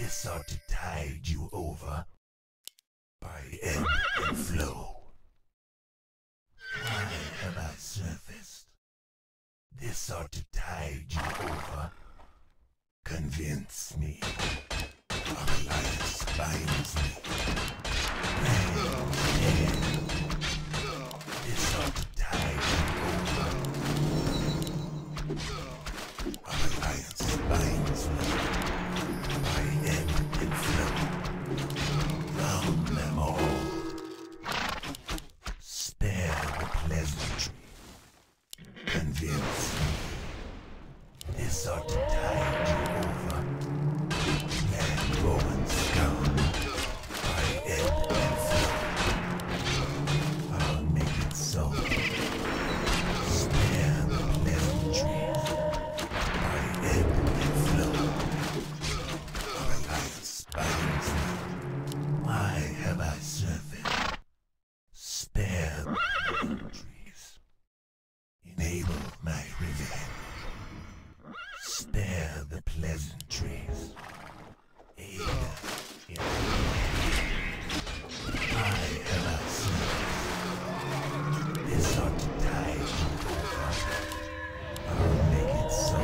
This ought to tide you over by ebb and flow. Why have I surfaced? This ought to tide you over. Convince me. Our alliance binds me. This ought to tide you over. Our alliance binds me. By ebb and flow. Round them all. Spare the pleasantry. Convince me. This ought to tide you over. Land Roman scum. By ebb and flow. I'll make it so. Spare the pleasantries. By ebb and flow. Our alliance binds me. Why have I surfaced? Spare the pleasantries. Enable my revenge. Spare the pleasantries. Aid us in why have I surfaced? This ought to tide you over. I'll make it so.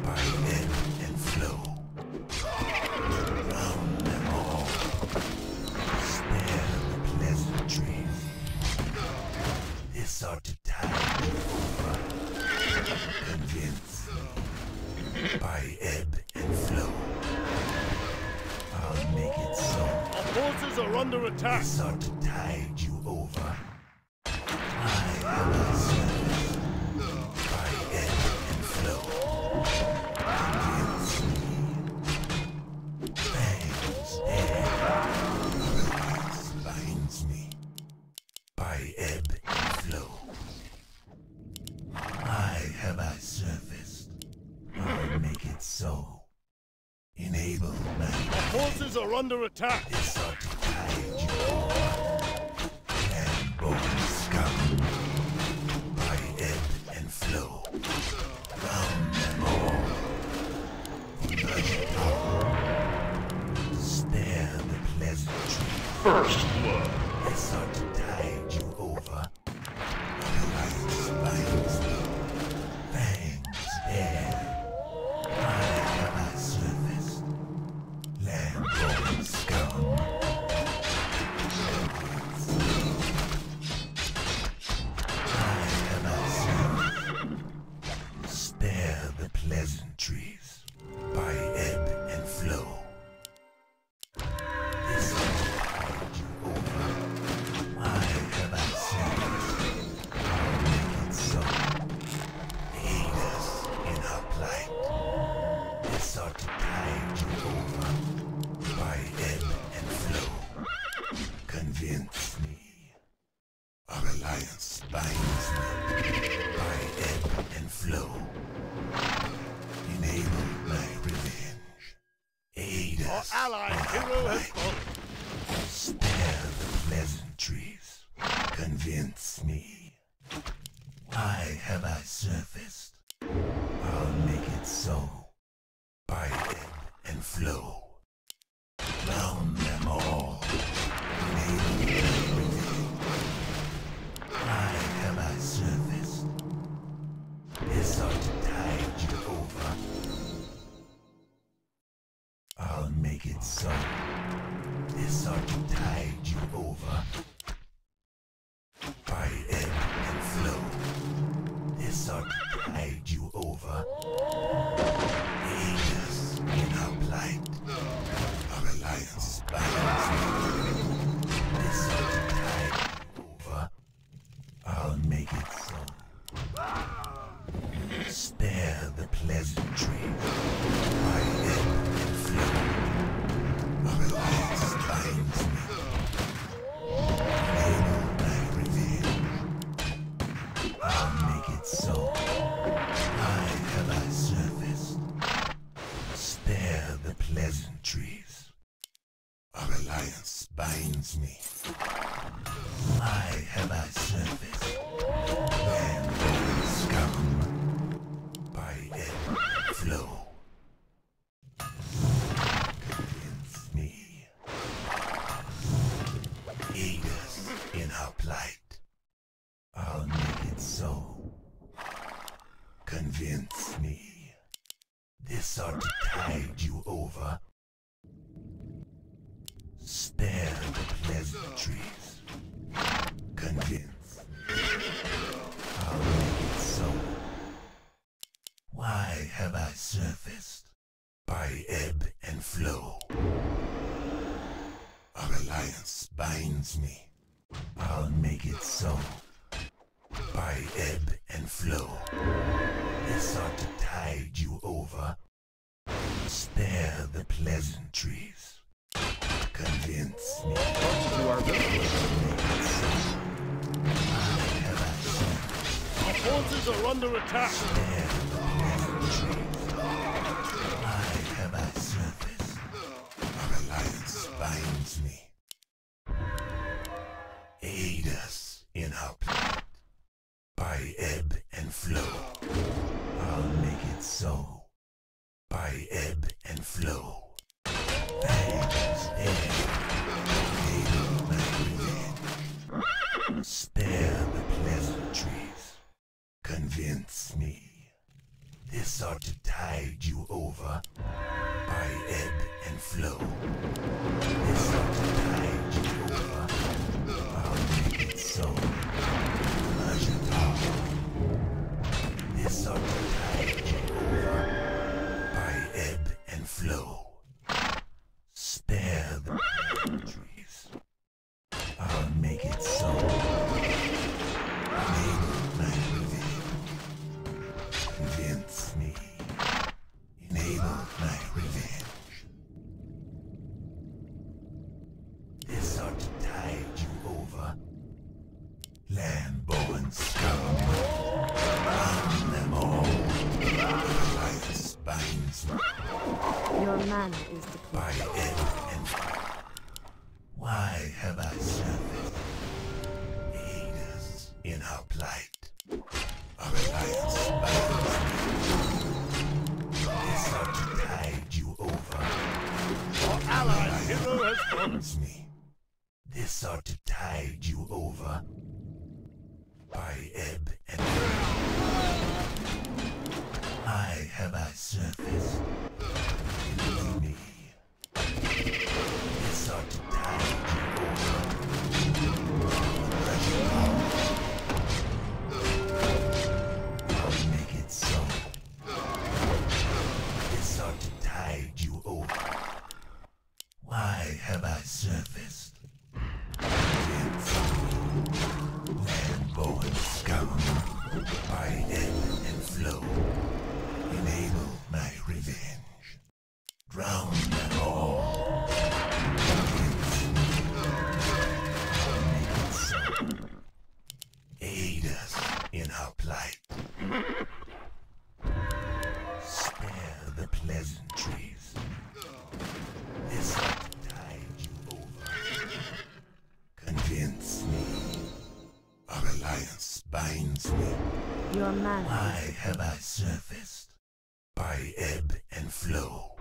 By ebb and flow. Round them all. Spare the pleasantries. This ought to tide you over. Convince me. By ebb and flow. I'll make it so. Our forces are under attack. This ought to tide you over. Why have I surfaced? By ebb and flow. Convince me. Fangs dead. Our alliance binds me. By ebb and flow. Why have I surfaced? I'll make it so. Enable my Our forces are under attack. This ought to tide you over. Land-born scum. By ebb and flow. Round them all. Spare the pleasantry. First blood. This ought to tide you over. Our alliance binds me. Fangs dead. Why have I surfaced? Land-born scum. Why have I surfaced? Spare the pleasantries. By ebb and flow. This ought to tide you over. Why have I surfaced? I'll make it so. Aid us in our plight. This ought to tide you over. By ebb and flow. Convince me. Our alliance binds me. By ebb and flow. Enable my revenge. Aid Our us. allied in our hero has plight. fallen. Spare the pleasantries. Convince me. Why have I surfaced? I'll make it so. By ebb and flow. Round them all. Enable my revenge. Why have I surfaced? This ought to tide you over. I'll make it so. This ought to tide you over. By ebb and flow. This ought to tide you over. Aid us in our plight. Our alliance binds me. This ought to tide you over. I'll make it so. Spare the pleasantries. By ebb and flow. Our alliance binds me. Enable my revenge. I'll make it so. Why have I surfaced? Spare the pleasantries. Our alliance binds me. Why have I surfaced? Land-born scum. By ebb and flow. This ought to tide you over. Spare the pleasantries. Convince. I'll make it so. Why have I surfaced? By ebb and flow. Our alliance binds me. I'll make it so. By ebb and flow. This ought to tide you over. Spare the pleasantries. Convince me. You are good. Our forces are under attack. Spare the pleasantries. Why have I surfaced? Our alliance binds me. Aid us in our plight. By ebb and flow. I'll make it so. By ebb and flow. Thanks, ebb. Enable my revenge. Spare the pleasantries. Convince me. This ought to tide you over. By ebb and flow. This ought to tide you over. I'll make it so. This ought to tide you over. By ebb and flow. Spare the pleasantries. I'll make it so. Enable my revenge. Convince me. Enable my revenge. This ought to tide you over. Land-born scum. Run them all. Alliance binds me. Your mana is By depleted. ebb and why have I surfaced? Aid us in our plight. Our alliance binds me. This ought to tide you over. Our allied hero has fallen. Binds me. This ought to tide you over. By ebb and why have I surfaced? Enemy me. This ought to tide you over. I'll make it so. This ought to tide you over. Why have I surfaced? Land-born scum. By ebb and flow. Enable my revenge. Drown them all. Make it so. Aid us in our plight. Spare the pleasantries. This ought to tide you over. Convince me. Our alliance binds me. Your mana Why have I surfaced? By ebb and flow.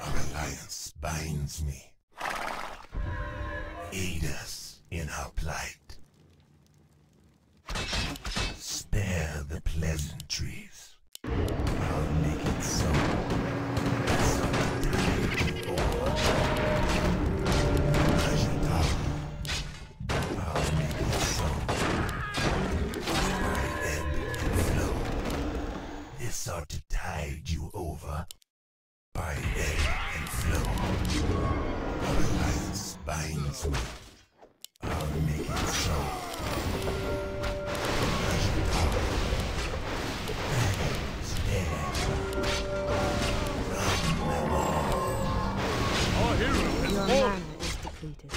Our alliance binds me. Aid us in our plight. Spare the pleasantries. I'll make it so. This ought to tide you over. Pleasure tower. I'll make it so. By ebb and flow. This ought to tide you over. By ebb and flow. Our alliance binds me. I'll make it so. Pleasure tower. Thanks, dead. Run them all. Our hero has Your fallen. mana is depleted.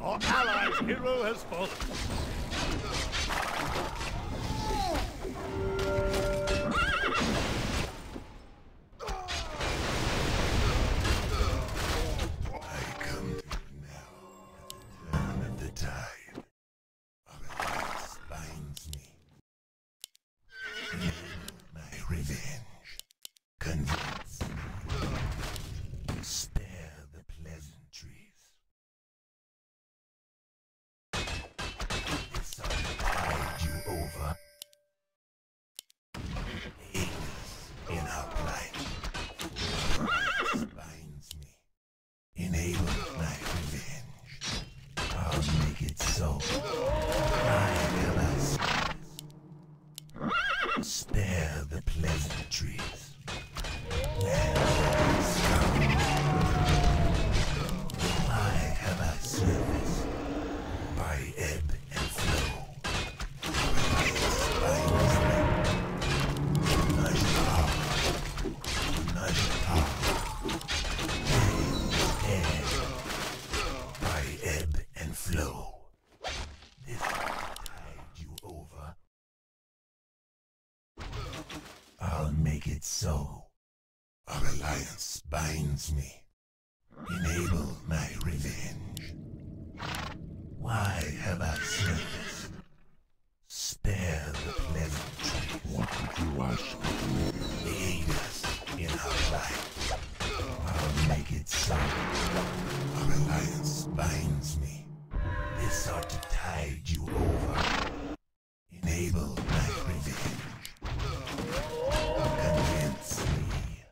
Our allied hero has fallen. I come to you now at the turn of the tide. Our alliance binds me. My revenge. Convince me. Spare flow. This tide you over. I'll make it so. Our alliance binds me. Enable my revenge. Why have I surfaced? Spare the pleasantries. What did you ask? Aid us in our life. I'll make it so. Our alliance binds me. This ought to tide you over. Enable my revenge. Convince me.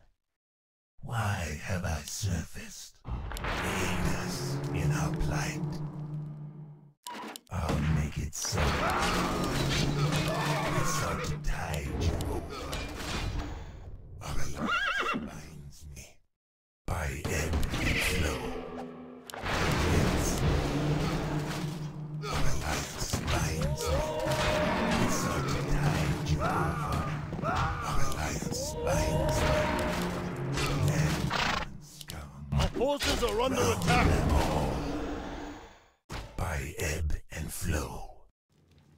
Why have I surfaced? Aid us in our plight. I'll make it so. This ought to tide you over. Our alliance binds me. By ebb and flow. Convince me. Our alliance binds me. This ought to tide you over. Our alliance binds me. Our forces are under attack. By ebb and flow.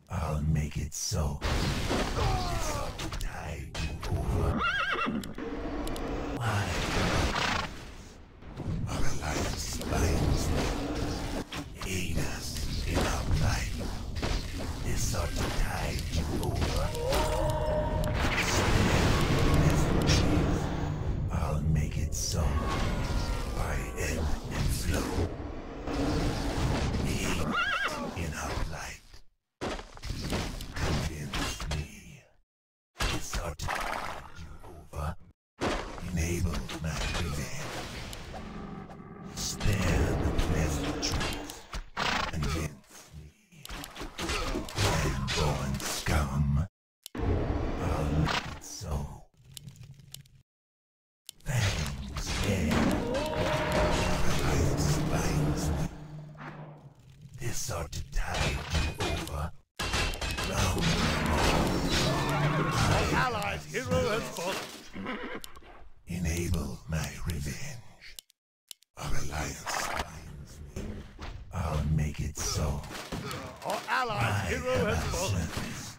I'll make it so. This ought to tide you over. Why? Our alliance binds me. Aid us in our plight. This ought to tide you over. I'll make it so. By ebb and flow. Aid in our plight. Convince me. This ought to tide you over. Enable my revenge. Spare the pleasantries. Convince me. Land-born scum. I'll make it so. Fangs, yeah. Alliance binds me. This ought to tide you over. Round Our allied hero has fallen. Enable my revenge. Our alliance binds me. I'll make it so. Our allied hero has fallen. Surfaced?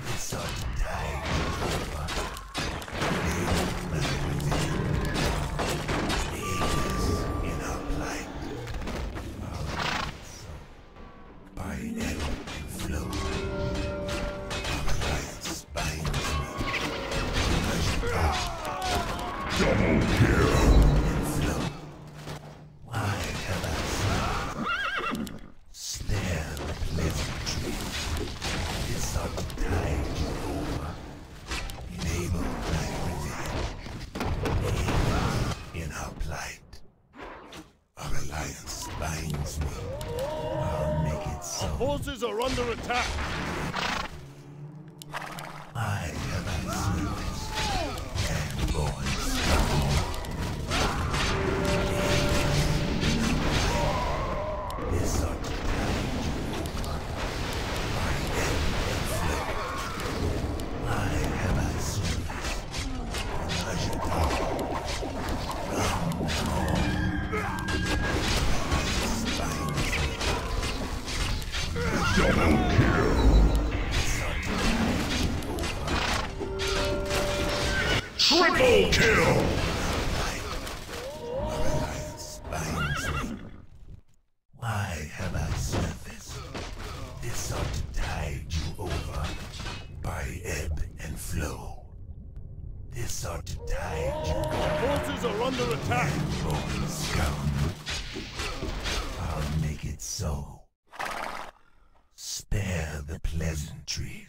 This ought to tide you over. Enable my revenge. Aid us in our plight. I'll make it so. By ebb and flow. Our alliance binds me. Double kill! And flow. Why have I sinned? Spare the pleasantries. This ought to tide you over. Enable my revenge. Aid in our plight. Our alliance binds me. I'll make it so. Our forces are under attack. Why have I surfaced? Land-born scum. This ought to tide you over. By ebb and flow. Why have I surfaced? Measure down. Round and on. Alliance binds me. Double kill! This ought to tide you over. Triple kill! Our alliance binds me. Why have I surfaced? This ought to tide you over. By ebb and flow. This ought to tide you over. Our forces are under attack. Born scum. I'll make it so. Spare the pleasantries.